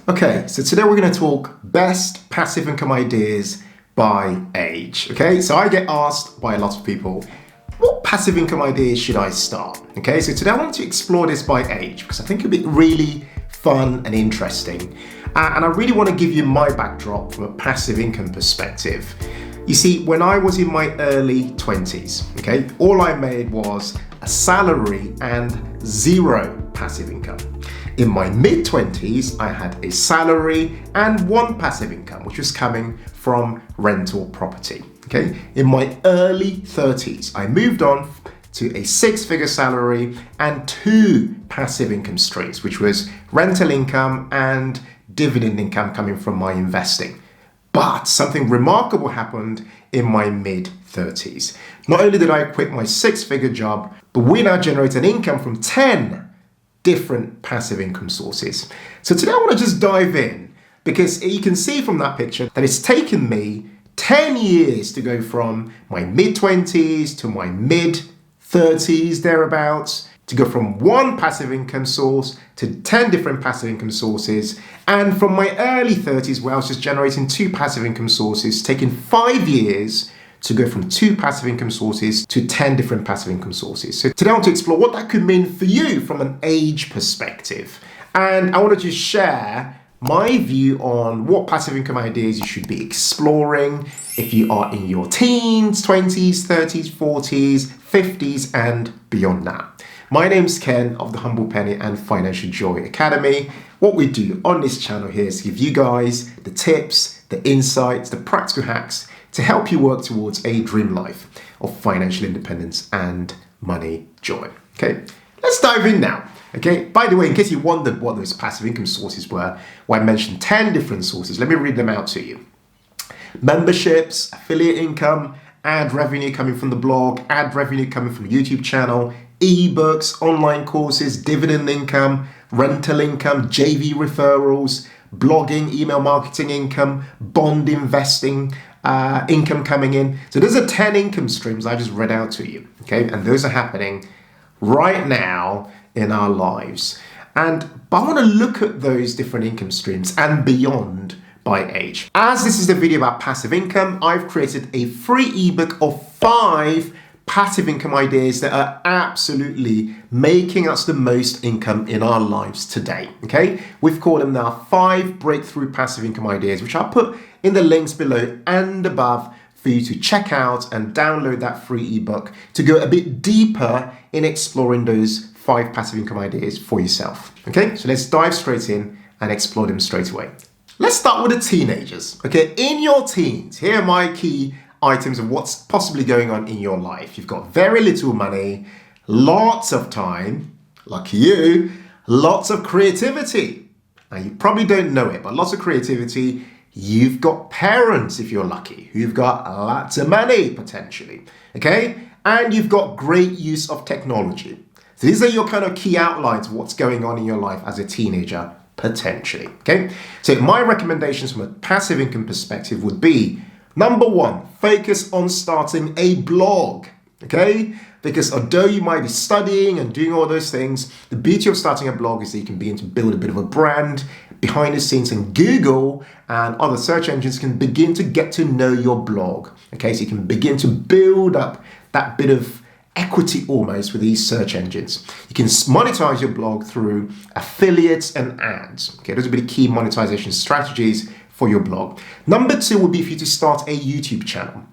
Okay, so today we're going to talk best passive income ideas by age. Okay, so I get asked by a lot of people, what passive income ideas should I start? Okay, so today I want to explore this by age because I think it'll be really fun and interesting. And I really want to give you my backdrop from a passive income perspective. You see, when I was in my early 20s, okay, all I made was a salary and zero passive income. In my mid-20s, I had a salary and one passive income, which was coming from rental property. Okay. In my early 30s, I moved on to a six-figure salary and two passive income streams, which was rental income and dividend income coming from my investing. But something remarkable happened in my mid-30s. Not only did I quit my six-figure job, but we now generate an income from 10 different passive income sources. So today I want to just dive in because you can see from that picture that it's taken me 10 years to go from my mid-20s to my mid-30s thereabouts, to go from one passive income source to 10 different passive income sources, and from my early 30s where I was just generating two passive income sources, taking 5 years to go from two passive income sources to 10 different passive income sources. So today I want to explore what that could mean for you from an age perspective. And I want to just share my view on what passive income ideas you should be exploring if you are in your teens, 20s, 30s, 40s, 50s, and beyond that. My name's Ken of the Humble Penny and Financial Joy Academy. What we do on this channel here is give you guys the tips, the insights, the practical hacks to help you work towards a dream life of financial independence and money joy. Okay, let's dive in now. Okay, by the way, in case you wondered what those passive income sources were, well, I mentioned 10 different sources. Let me read them out to you. Memberships, affiliate income, ad revenue coming from the blog, ad revenue coming from the YouTube channel, ebooks, online courses, dividend income, rental income, JV referrals, blogging, email marketing income, bond investing, income coming in. So those are 10 income streams I just read out to you. Okay, and those are happening right now in our lives. But I want to look at those different income streams and beyond by age. As this is a video about passive income, I've created a free ebook of 5 passive income ideas that are absolutely making us the most income in our lives today. Okay, we've called them now 5 breakthrough passive income ideas, which I'll put in the links below and above for you to check out and download that free ebook to go a bit deeper in exploring those 5 passive income ideas for yourself. Okay, so let's dive straight in and explore them straight away. Let's start with the teenagers. Okay, in your teens, here are my key items of what's possibly going on in your life. You've got very little money, lots of time, lucky you, lots of creativity. Now you probably don't know it, but lots of creativity. You've got parents, if you're lucky, who've got lots of money potentially, okay? And you've got great use of technology. So these are your kind of key outlines of what's going on in your life as a teenager, potentially, okay? So my recommendations from a passive income perspective would be, number 1, focus on starting a blog, okay? Because although you might be studying and doing all those things, the beauty of starting a blog is that you can begin to build a bit of a brand behind the scenes, and Google and other search engines can begin to get to know your blog, okay? So you can begin to build up that bit of equity almost with these search engines. You can monetize your blog through affiliates and ads, okay? Those would be the key monetization strategies for your blog. Number 2 would be for you to start a YouTube channel.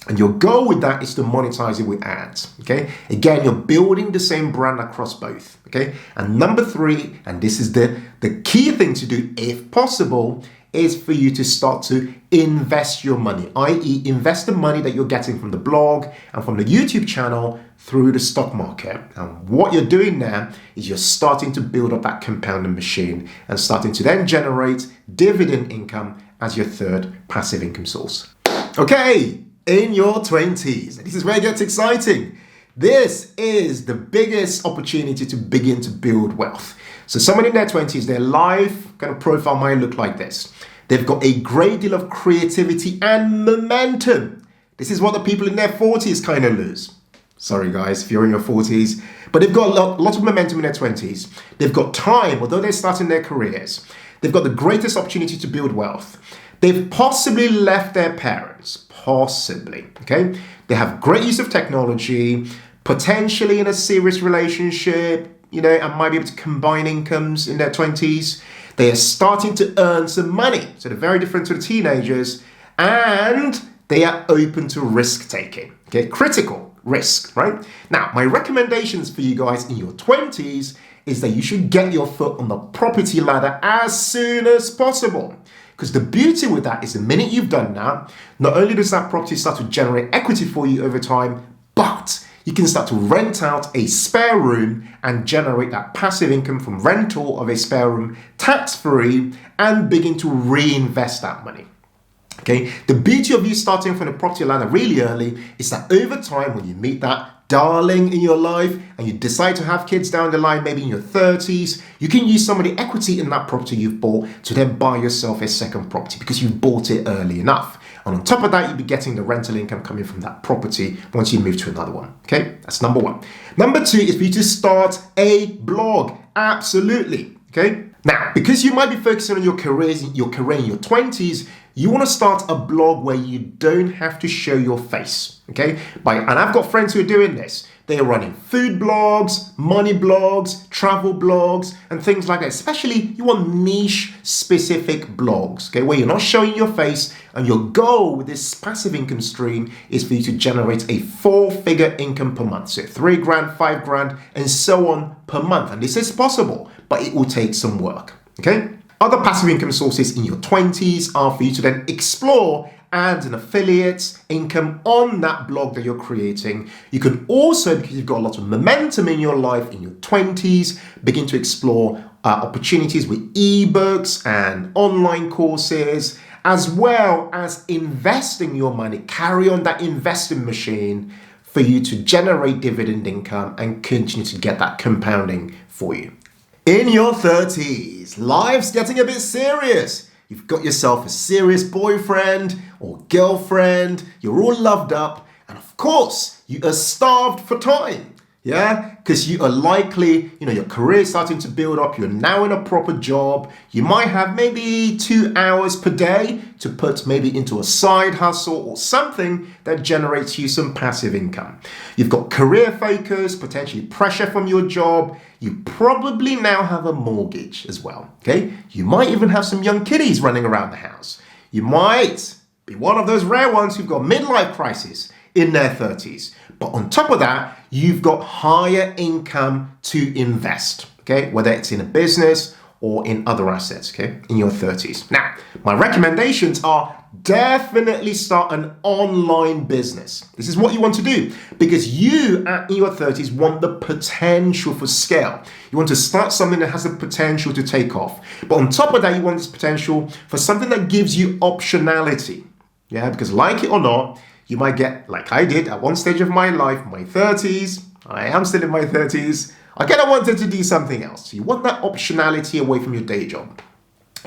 And your goal with that is to monetize it with ads, okay? Again, you're building the same brand across both, okay? And number 3, and this is the key thing to do if possible, is for you to start to invest your money, i.e. invest the money that you're getting from the blog and from the YouTube channel through the stock market. And what you're doing now is you're starting to build up that compounding machine and starting to then generate dividend income as your third passive income source. Okay. In your 20s, this is where it gets exciting. This is the biggest opportunity to begin to build wealth. So someone in their 20s, their life kind of profile might look like this. They've got a great deal of creativity and momentum. This is what the people in their 40s kind of lose. Sorry guys, if you're in your 40s, but they've got a lot of momentum in their 20s. They've got time, although they're starting their careers. They've got the greatest opportunity to build wealth. They've possibly left their parents, possibly, okay? They have great use of technology, potentially in a serious relationship, and might be able to combine incomes in their 20s. They are starting to earn some money, so they're very different to the teenagers, and they are open to risk taking, okay? Critical risk, right? Now, my recommendations for you guys in your 20s is that you should get your foot on the property ladder as soon as possible. Because the beauty with that is the minute you've done that, not only does that property start to generate equity for you over time, but you can start to rent out a spare room and generate that passive income from rental of a spare room tax-free and begin to reinvest that money. Okay, the beauty of you starting from the property ladder really early is that over time, when you meet that darling in your life and you decide to have kids down the line, maybe in your 30s, you can use some of the equity in that property you've bought to then buy yourself a second property because you've bought it early enough. And on top of that, you'll be getting the rental income coming from that property once you move to another one. Okay, that's number one. Number two is for you to start a blog. Absolutely. Okay. Now, because you might be focusing on your career in your 20s, you want to start a blog where you don't have to show your face, okay? And I've got friends who are doing this. They are running food blogs, money blogs, travel blogs, and things like that. Especially, you want niche specific blogs, okay? Where you're not showing your face, and your goal with this passive income stream is for you to generate a 4-figure income per month. So 3 grand, 5 grand, and so on per month. And this is possible, but it will take some work, okay? Other passive income sources in your 20s are for you to then explore ads and affiliates income on that blog that you're creating. You can also, because you've got a lot of momentum in your life in your 20s, begin to explore opportunities with ebooks and online courses, as well as investing your money. Carry on that investing machine for you to generate dividend income and continue to get that compounding for you. In your 30s, life's getting a bit serious. You've got yourself a serious boyfriend or girlfriend, you're all loved up, and of course, you are starved for time. Yeah, because you are likely, your career is starting to build up. You're now in a proper job. You might have maybe 2 hours per day to put maybe into a side hustle or something that generates you some passive income. You've got career focus, potentially pressure from your job. You probably now have a mortgage as well. Okay, you might even have some young kiddies running around the house. You might be one of those rare ones who've got midlife crisis in their 30s. But on top of that, you've got higher income to invest, okay? Whether it's in a business or in other assets, okay? In your 30s. Now, my recommendations are definitely start an online business. This is what you want to do because you in your 30s want the potential for scale. You want to start something that has the potential to take off. But on top of that, you want this potential for something that gives you optionality. Yeah, because like it or not, you might get, like I did at one stage of my life, my 30s, I am still in my 30s, I kind of wanted to do something else. So you want that optionality away from your day job.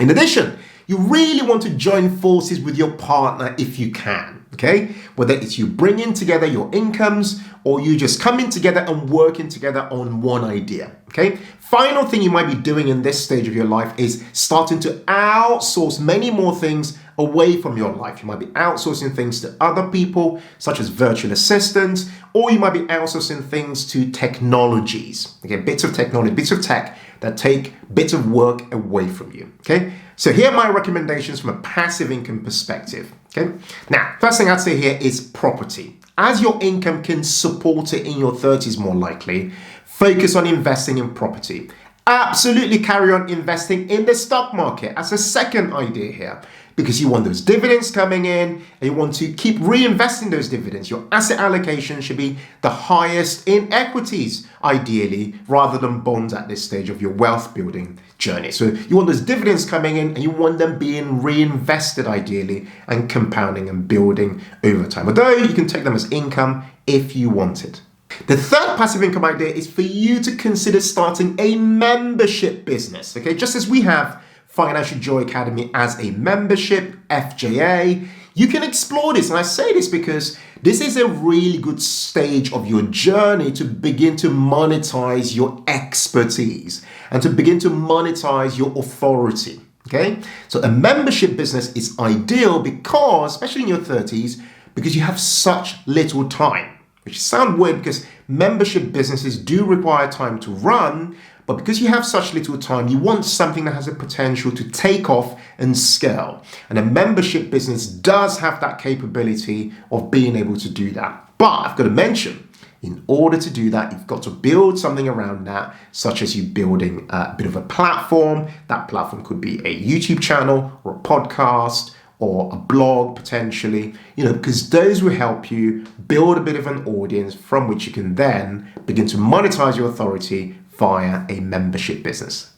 In addition, you really want to join forces with your partner if you can, okay? Whether it's you bringing together your incomes or you just coming together and working together on one idea, okay? Final thing you might be doing in this stage of your life is starting to outsource many more things away from your life. You might be outsourcing things to other people, such as virtual assistants, or you might be outsourcing things to technologies, okay? Bits of technology, bits of tech that take bits of work away from you, okay? So here are my recommendations from a passive income perspective, okay? Now, first thing I'd say here is property. As your income can support it in your 30s more likely, focus on investing in property. Absolutely carry on investing in the stock market as a second idea here because you want those dividends coming in and you want to keep reinvesting those dividends. Your asset allocation should be the highest in equities, ideally, rather than bonds at this stage of your wealth building journey. So you want those dividends coming in and you want them being reinvested ideally and compounding and building over time. Although you can take them as income if you want it. The third passive income idea is for you to consider starting a membership business, okay? Just as we have Financial Joy Academy as a membership, FJA, You can explore this, and I say this because this is a really good stage of your journey to begin to monetize your expertise and to begin to monetize your authority. Okay, so a membership business is ideal because, especially in your 30s, because you have such little time, which sounds weird because membership businesses do require time to run, but because you have such little time, you want something that has a potential to take off and scale. And a membership business does have that capability of being able to do that. But I've got to mention, in order to do that, you've got to build something around that, such as you building a bit of a platform. That platform could be a YouTube channel or a podcast or a blog potentially, because those will help you build a bit of an audience from which you can then begin to monetize your authority via a membership business.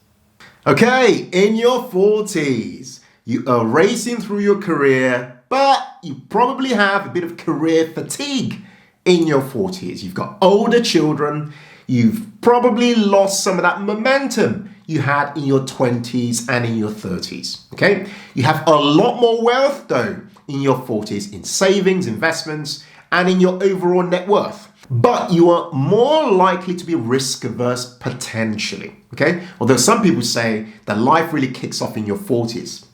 Okay, in your 40s, you are racing through your career, but you probably have a bit of career fatigue in your 40s. You've got older children. You've probably lost some of that momentum you had in your 20s and in your 30s. Okay? You have a lot more wealth though in your 40s in savings, investments, and in your overall net worth. But you are more likely to be risk averse potentially. Okay? Although some people say that life really kicks off in your 40s.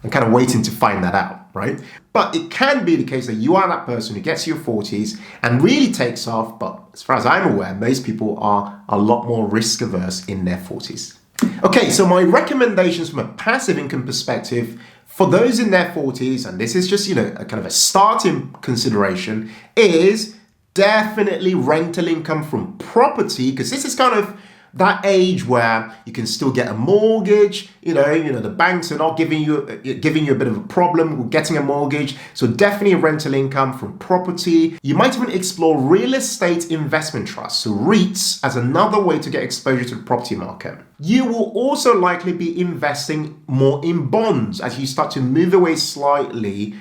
I'm kind of waiting to find that out, right? But it can be the case that you are that person who gets to your 40s and really takes off. But as far as I'm aware, most people are a lot more risk averse in their 40s. Okay, so my recommendations from a passive income perspective for those in their 40s, and this is just, a kind of a starting consideration, is definitely rental income from property, because this is kind of that age where you can still get a mortgage. The banks are not giving you a bit of a problem with getting a mortgage. So definitely rental income from property. You might even explore real estate investment trusts, so REITs, as another way to get exposure to the property market. You will also likely be investing more in bonds as you start to move away slightly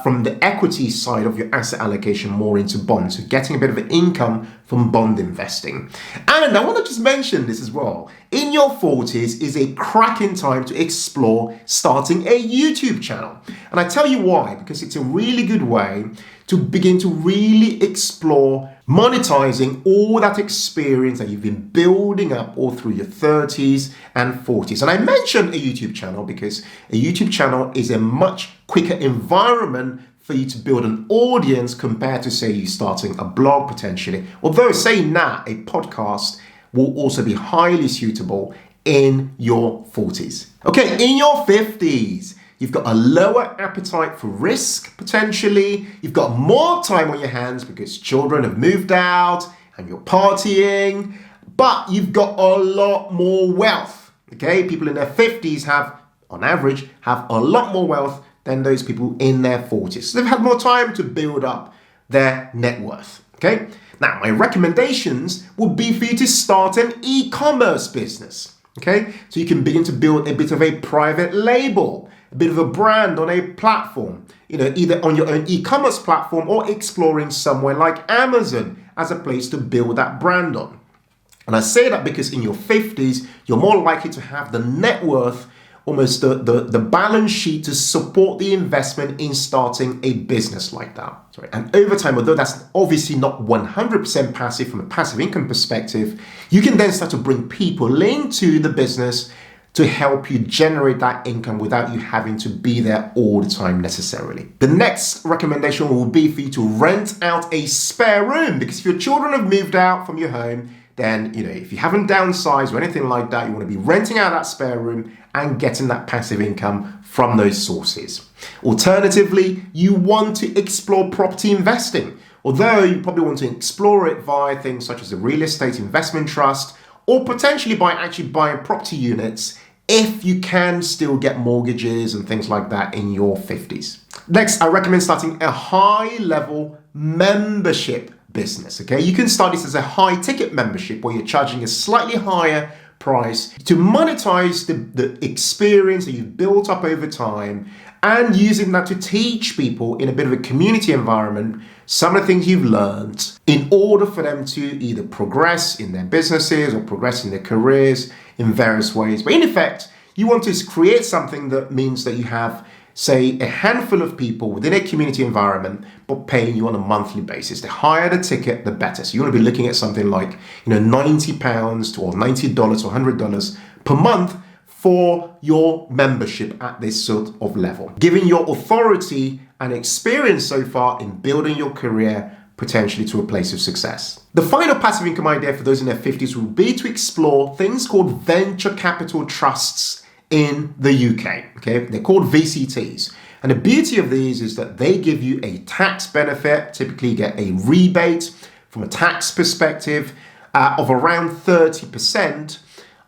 from the equity side of your asset allocation more into bonds, so getting a bit of an income from bond investing. And I want to just mention this as well. In your 40s is a cracking time to explore starting a YouTube channel. And I tell you why, because it's a really good way to begin to really explore monetizing all that experience that you've been building up all through your 30s and 40s. And I mentioned a YouTube channel because a YouTube channel is a much quicker environment for you to build an audience compared to, say, you starting a blog potentially. Although saying that, a podcast will also be highly suitable in your 40s. Okay, in your 50s, you've got a lower appetite for risk, potentially. You've got more time on your hands because children have moved out and you're partying, but you've got a lot more wealth. Okay, people in their 50s on average, have a lot more wealth than those people in their 40s. So they've had more time to build up their net worth. Okay, now my recommendations would be for you to start an e-commerce business. Okay, so you can begin to build a bit of a private label, a bit of a brand on a platform, either on your own e-commerce platform or exploring somewhere like Amazon as a place to build that brand on. And I say that because in your 50s, you're more likely to have the net worth, almost the balance sheet to support the investment in starting a business like that. And over time, although that's obviously not 100% passive from a passive income perspective, you can then start to bring people into the business to help you generate that income without you having to be there all the time necessarily. The next recommendation will be for you to rent out a spare room, because if your children have moved out from your home, then, if you haven't downsized or anything like that, you want to be renting out that spare room and getting that passive income from those sources. Alternatively, you want to explore property investing, although you probably want to explore it via things such as a real estate investment trust, or potentially by actually buying property units if you can still get mortgages and things like that in your 50s. Next, I recommend starting a high-level membership business. Okay, you can start this as a high ticket membership where you're charging a slightly higher price to monetize the experience that you've built up over time, and using that to teach people in a bit of a community environment some of the things you've learned in order for them to either progress in their businesses or progress in their careers in various ways. But in effect, you want to create something that means that you have say, a handful of people within a community environment, but paying you on a monthly basis. The higher the ticket, the better. So you want to be looking at something like, £90 or $90 or $100 per month for your membership at this sort of level, giving your authority and experience so far in building your career potentially to a place of success. The final passive income idea for those in their 50s will be to explore things called venture capital trusts in the UK. Okay, they're called VCTs. And the beauty of these is that they give you a tax benefit. Typically you get a rebate from a tax perspective of around 30%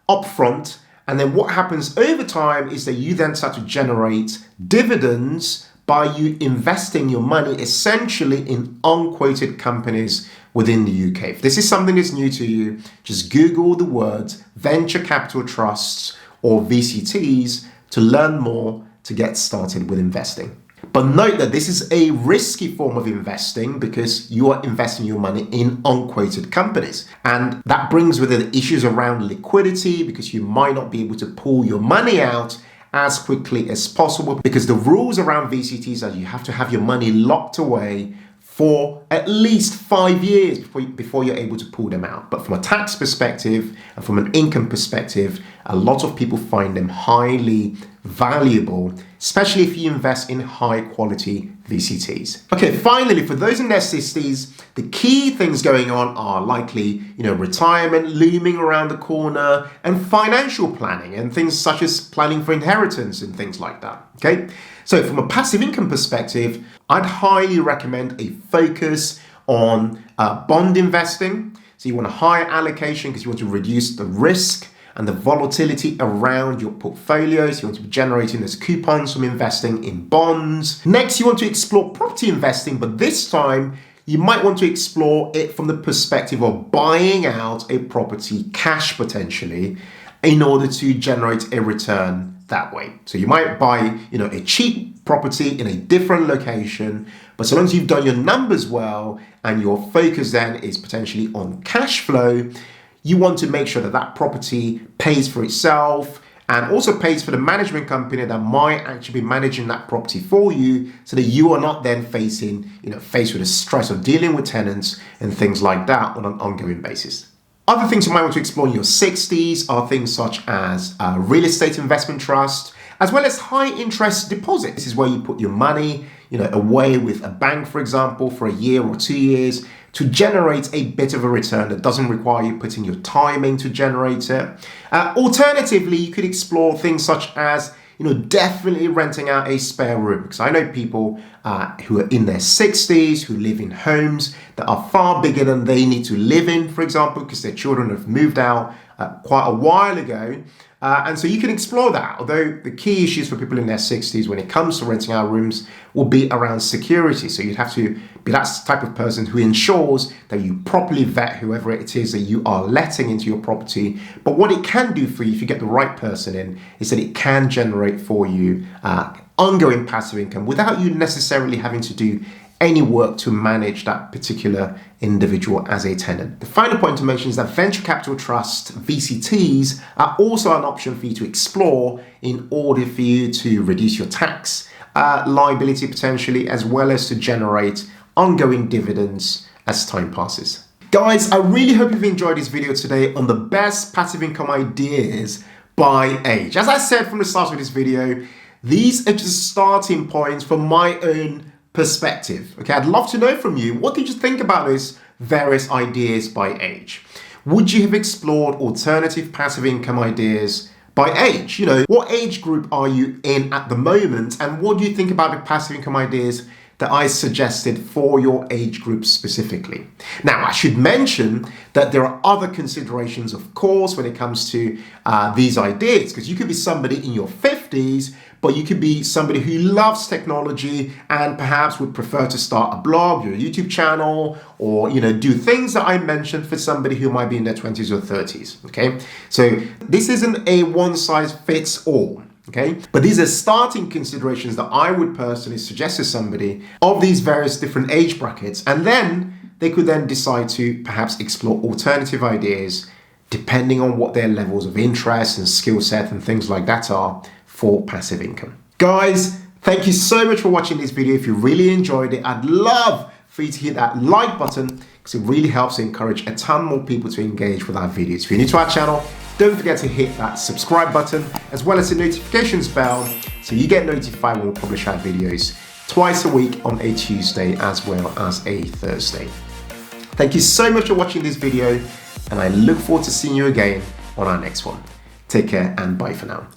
upfront. And then what happens over time is that you then start to generate dividends by you investing your money essentially in unquoted companies within the UK. If this is something that's new to you, just Google the words venture capital trusts or VCTs to learn more to get started with investing. But note that this is a risky form of investing because you are investing your money in unquoted companies. And that brings with it issues around liquidity because you might not be able to pull your money out as quickly as possible because the rules around VCTs are you have to have your money locked away for at least 5 years before you're able to pull them out. But from a tax perspective and from an income perspective, a lot of people find them highly valuable, especially if you invest in high quality VCTs. Okay, finally, for those in their 60s, the key things going on are likely, retirement looming around the corner and financial planning and things such as planning for inheritance and things like that. Okay, so from a passive income perspective, I'd highly recommend a focus on bond investing. So you want a higher allocation because you want to reduce the risk and the volatility around your portfolios. You want to be generating those coupons from investing in bonds. Next, you want to explore property investing, but this time you might want to explore it from the perspective of buying out a property cash potentially in order to generate a return that way. So you might buy, a cheap property in a different location, but so long as you've done your numbers well and your focus then is potentially on cash flow, you want to make sure that that property pays for itself and also pays for the management company that might actually be managing that property for you so that you are not then faced with the stress of dealing with tenants and things like that on an ongoing basis. Other things you might want to explore in your 60s are things such as real estate investment trust, as well as high interest deposit. This is where you put your money, away with a bank, for example, for a year or 2 years to generate a bit of a return that doesn't require you putting your time in to generate it. Alternatively, you could explore things such as, definitely renting out a spare room. Because I know people who are in their 60s, who live in homes that are far bigger than they need to live in, for example, because their children have moved out quite a while ago. And so you can explore that, although the key issues for people in their 60s when it comes to renting out rooms will be around security. So you'd have to be that type of person who ensures that you properly vet whoever it is that you are letting into your property. But what it can do for you, if you get the right person in, is that it can generate for you ongoing passive income without you necessarily having to do any work to manage that particular individual as a tenant. The final point to mention is that venture capital trust, VCTs, are also an option for you to explore in order for you to reduce your tax liability potentially, as well as to generate ongoing dividends as time passes. Guys, I really hope you've enjoyed this video today on the best passive income ideas by age. As I said from the start of this video, these are just starting points from my own perspective. Okay, I'd love to know from you, what did you think about these various ideas by age? Would you have explored alternative passive income ideas by age? What age group are you in at the moment, and what do you think about the passive income ideas that I suggested for your age group specifically? Now, I should mention that there are other considerations, of course, when it comes to these ideas, because you could be somebody in your 50s, but you could be somebody who loves technology and perhaps would prefer to start a blog or a YouTube channel or, do things that I mentioned for somebody who might be in their 20s or 30s, okay? So this isn't a one size fits all. Okay, but these are starting considerations that I would personally suggest to somebody of these various different age brackets, and then they could then decide to perhaps explore alternative ideas depending on what their levels of interest and skill set and things like that are for passive income. Guys, Thank you so much for watching this video. If you really enjoyed it, I'd love for you to hit that like button because it really helps to encourage a ton more people to engage with our videos. If you're new to our channel, don't forget to hit that subscribe button as well as the notifications bell so you get notified when we publish our videos twice a week on a Tuesday as well as a Thursday. Thank you so much for watching this video and I look forward to seeing you again on our next one. Take care and bye for now.